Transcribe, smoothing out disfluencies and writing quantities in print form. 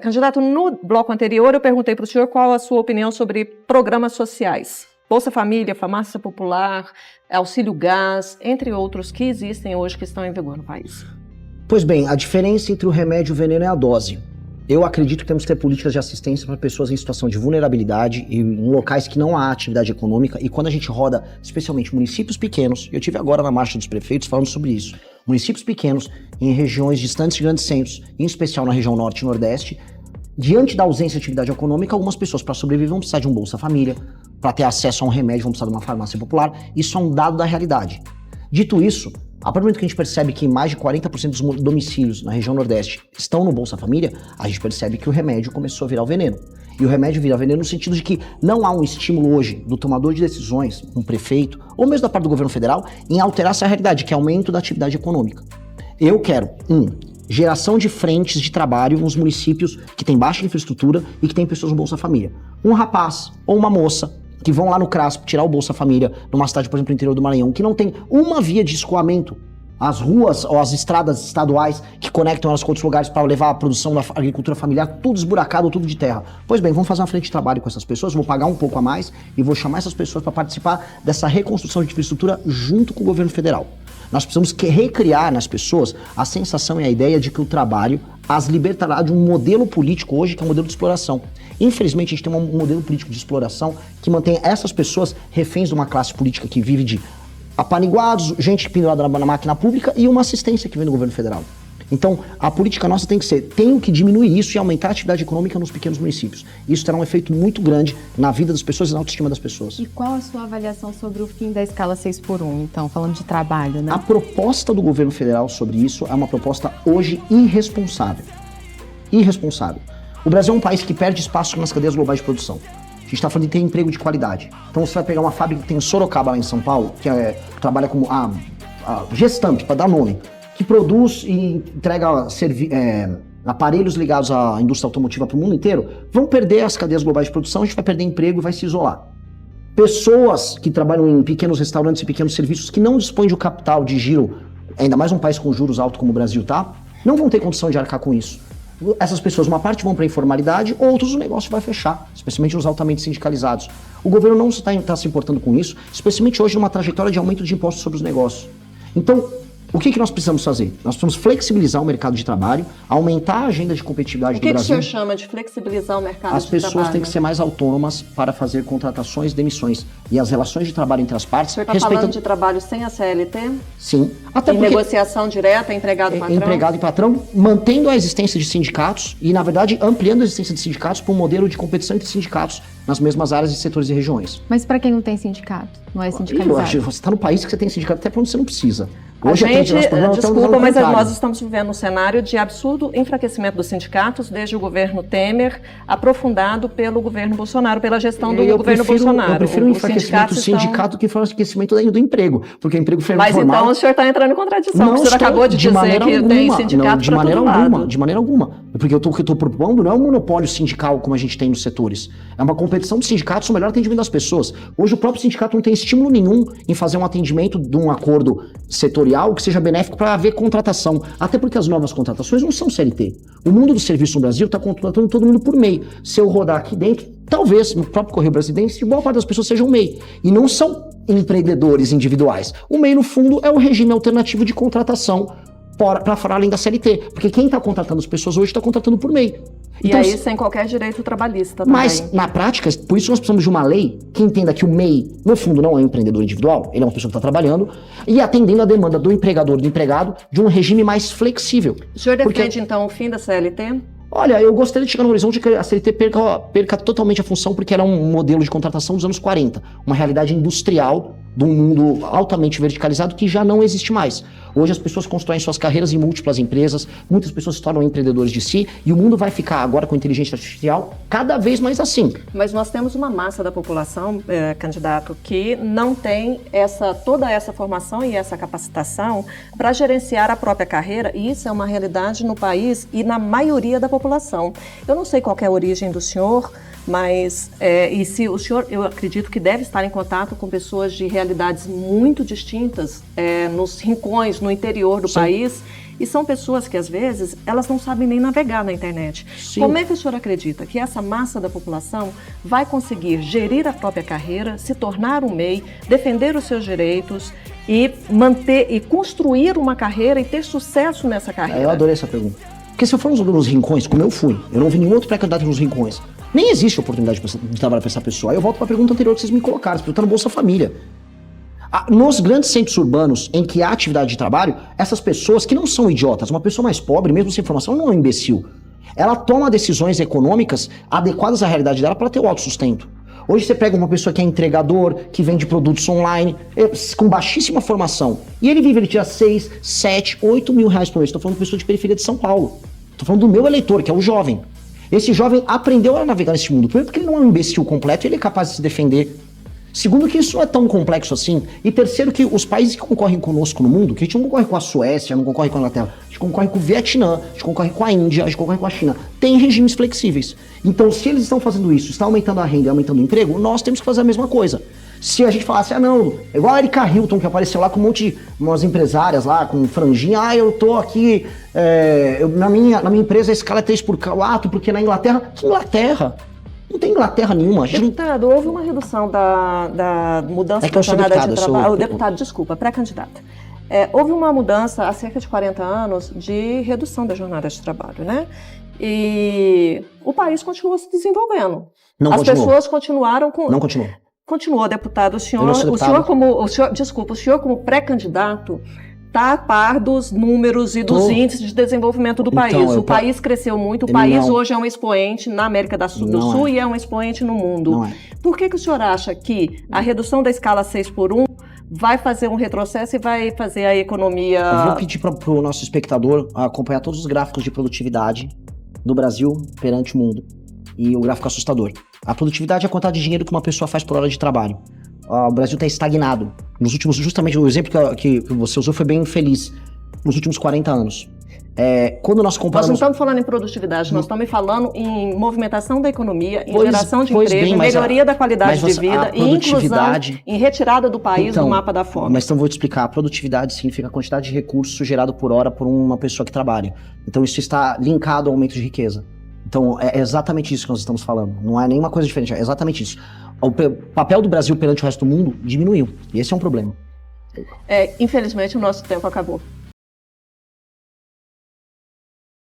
Candidato, no bloco anterior eu perguntei para o senhor qual a sua opinião sobre programas sociais. Bolsa Família, Farmácia Popular, Auxílio Gás, entre outros que existem hoje que estão em vigor no país. Pois bem, a diferença entre o remédio e o veneno é a dose. Eu acredito que temos que ter políticas de assistência para pessoas em situação de vulnerabilidade e em locais que não há atividade econômica. E quando a gente roda, especialmente municípios pequenos, eu tive agora na Marcha dos Prefeitos falando sobre isso, municípios pequenos em regiões distantes de grandes centros, em especial na região norte e nordeste, diante da ausência de atividade econômica, algumas pessoas para sobreviver vão precisar de um Bolsa Família, para ter acesso a um remédio vão precisar de uma farmácia popular. Isso é um dado da realidade. Dito isso, a partir do momento que a gente percebe que mais de 40% dos domicílios na região Nordeste estão no Bolsa Família, a gente percebe que o remédio começou a virar o veneno. E o remédio vira veneno no sentido de que não há um estímulo hoje do tomador de decisões, um prefeito, ou mesmo da parte do governo federal, em alterar essa realidade, que é aumento da atividade econômica. Eu quero, geração de frentes de trabalho nos municípios que têm baixa infraestrutura e que têm pessoas no Bolsa Família. Um rapaz ou uma moça que vão lá no CRASP tirar o Bolsa Família numa cidade, por exemplo, no interior do Maranhão, que não tem uma via de escoamento, as ruas ou as estradas estaduais que conectam elas com outros lugares para levar a produção da agricultura familiar, tudo esburacado, tudo de terra. Pois bem, vamos fazer uma frente de trabalho com essas pessoas, vou pagar um pouco a mais e vou chamar essas pessoas para participar dessa reconstrução de infraestrutura junto com o governo federal. Nós precisamos recriar nas pessoas a sensação e a ideia de que o trabalho as libertará de um modelo político hoje que é um modelo de exploração. Infelizmente, a gente tem um modelo político de exploração que mantém essas pessoas reféns de uma classe política que vive de apaniguados, gente pendurada na máquina pública e uma assistência que vem do governo federal. Então, a política nossa tem que ser, tenho que diminuir isso e aumentar a atividade econômica nos pequenos municípios. Isso terá um efeito muito grande na vida das pessoas e na autoestima das pessoas. E qual a sua avaliação sobre o fim da escala 6x1, então, falando de trabalho, né? A proposta do governo federal sobre isso é uma proposta hoje irresponsável. Irresponsável. O Brasil é um país que perde espaço nas cadeias globais de produção. A gente está falando de ter emprego de qualidade. Então você vai pegar uma fábrica que tem em Sorocaba, lá em São Paulo, que trabalha como a Gestamp, para dar nome, que produz e entrega aparelhos ligados à indústria automotiva para o mundo inteiro, vão perder as cadeias globais de produção, a gente vai perder emprego e vai se isolar. Pessoas que trabalham em pequenos restaurantes e pequenos serviços que não dispõem de um capital de giro, ainda mais um país com juros altos como o Brasil, tá? Não vão ter condição de arcar com isso. Essas pessoas, uma parte vão para a informalidade, outros o negócio vai fechar, especialmente os altamente sindicalizados. O governo não está se importando com isso, especialmente hoje numa trajetória de aumento de impostos sobre os negócios. Então, o que nós precisamos fazer? Nós precisamos flexibilizar o mercado de trabalho, aumentar a agenda de competitividade do Brasil. O que o senhor chama de flexibilizar o mercado de trabalho? As pessoas têm que ser mais autônomas para fazer contratações e demissões. E as relações de trabalho entre as partes... O senhor está falando de trabalho sem a CLT? Sim. Até em negociação direta, empregado-patrão? Empregado e patrão, mantendo a existência de sindicatos e, na verdade, ampliando a existência de sindicatos para um modelo de competição entre sindicatos nas mesmas áreas e setores e regiões. Mas para quem não tem sindicato, não é sindicalizado? Você está no país que você tem sindicato até para onde você não precisa. Hoje desculpa, mas nós estamos vivendo um cenário de absurdo enfraquecimento dos sindicatos desde o governo Temer, aprofundado pelo governo Bolsonaro, pela gestão do governo Bolsonaro. Eu prefiro o enfraquecimento do sindicato que o enfraquecimento do emprego, porque o emprego formal... Mas então o senhor está entrando em contradição, o senhor acabou de dizer que tem sindicato para todo lado. De maneira alguma. Porque o que eu estou propondo não é um monopólio sindical como a gente tem nos setores. É uma competição de sindicatos, o melhor atendimento das pessoas. Hoje o próprio sindicato não tem estímulo nenhum em fazer um atendimento de um acordo setorial que seja benéfico para haver contratação. Até porque as novas contratações não são CLT. O mundo do serviço no Brasil está contratando todo mundo por MEI. Se eu rodar aqui dentro, talvez no próprio Correio Brasilense, boa parte das pessoas sejam MEI. E não são empreendedores individuais. O MEI, no fundo, é o regime alternativo de contratação para fora além da CLT. Porque quem está contratando as pessoas hoje está contratando por MEI. Então, e aí sem qualquer direito trabalhista também. Mas, na prática, por isso nós precisamos de uma lei que entenda que o MEI, no fundo, não é um empreendedor individual, ele é uma pessoa que está trabalhando, e atendendo a demanda do empregador e do empregado de um regime mais flexível. O senhor defende, então, o fim da CLT? Olha, eu gostaria de chegar no horizonte que a CLT perca totalmente a função, porque era um modelo de contratação dos anos 40, uma realidade industrial de um mundo altamente verticalizado que já não existe mais. Hoje as pessoas constroem suas carreiras em múltiplas empresas, muitas pessoas se tornam empreendedores de si, e o mundo vai ficar agora com inteligência artificial cada vez mais assim. Mas nós temos uma massa da população, candidato, que não tem toda essa formação e essa capacitação para gerenciar a própria carreira, e isso é uma realidade no país e na maioria da população. Eu não sei qual é a origem do senhor, mas e se o senhor, eu acredito que deve estar em contato com pessoas de realidades muito distintas nos rincões, no interior do país, E são pessoas que, às vezes, elas não sabem nem navegar na internet. Sim. Como é que o senhor acredita que essa massa da população vai conseguir gerir a própria carreira, se tornar um MEI, defender os seus direitos e manter e construir uma carreira e ter sucesso nessa carreira? Eu adorei essa pergunta. Porque se eu for nos rincões, como eu fui, eu não vi nenhum outro pré-candidato nos rincões, nem existe oportunidade de trabalhar para essa pessoa. Aí eu volto para a pergunta anterior que vocês me colocaram, você está no Bolsa Família. Nos grandes centros urbanos em que há atividade de trabalho, essas pessoas que não são idiotas, uma pessoa mais pobre, mesmo sem formação, não é um imbecil. Ela toma decisões econômicas adequadas à realidade dela para ter o autossustento. Hoje você pega uma pessoa que é entregador, que vende produtos online, com baixíssima formação, e ele tira 6, 7, 8 mil reais por mês. Estou falando de pessoa de periferia de São Paulo. Estou falando do meu eleitor, que é o jovem. Esse jovem aprendeu a navegar nesse mundo. Primeiro porque ele não é um imbecil completo, ele é capaz de se defender. Segundo, que isso não é tão complexo assim. E terceiro, que os países que concorrem conosco no mundo, que a gente não concorre com a Suécia, não concorre com a Inglaterra, a gente concorre com o Vietnã, a gente concorre com a Índia, a gente concorre com a China, tem regimes flexíveis. Então, se eles estão fazendo isso, está aumentando a renda e aumentando o emprego, nós temos que fazer a mesma coisa. Se a gente falasse, não, igual a Erika Hilton, que apareceu lá com um monte de umas empresárias lá, com franjinha, eu tô aqui, na minha empresa a escala é 3/4, porque na Inglaterra, que Inglaterra? Não tem Inglaterra nenhuma. Deputado, houve uma redução da mudança da jornada de trabalho. Deputado, desculpa, pré-candidato. Houve uma mudança há cerca de 40 anos de redução da jornada de trabalho, né? E o país continuou se desenvolvendo. As pessoas continuaram com... Não continuou. Continuou, deputado. O senhor como pré-candidato está a par dos números e dos índices de desenvolvimento do país. O país cresceu muito, o país hoje é um expoente na América do Sul e é um expoente no mundo. Não é. Por que o senhor acha que a redução da escala 6/1 vai fazer um retrocesso e vai fazer a economia... Eu vou pedir para o nosso espectador acompanhar todos os gráficos de produtividade do Brasil perante o mundo. E o gráfico assustador. A produtividade é a quantidade de dinheiro que uma pessoa faz por hora de trabalho. O Brasil está estagnado. Nos últimos, justamente o exemplo que você usou foi bem infeliz. Nos últimos 40 anos. Quando nós comparamos... Nós não estamos falando em produtividade, nós estamos falando em movimentação da economia, em geração de emprego, em melhoria da qualidade de vida e inclusão, em retirada do país do mapa da fome. Mas então vou te explicar. A produtividade significa a quantidade de recursos gerado por hora por uma pessoa que trabalha. Então isso está linkado ao aumento de riqueza. Então é exatamente isso que nós estamos falando. Não é nenhuma coisa diferente, é exatamente isso. O papel do Brasil perante o resto do mundo diminuiu. E esse é um problema. Infelizmente o nosso tempo acabou.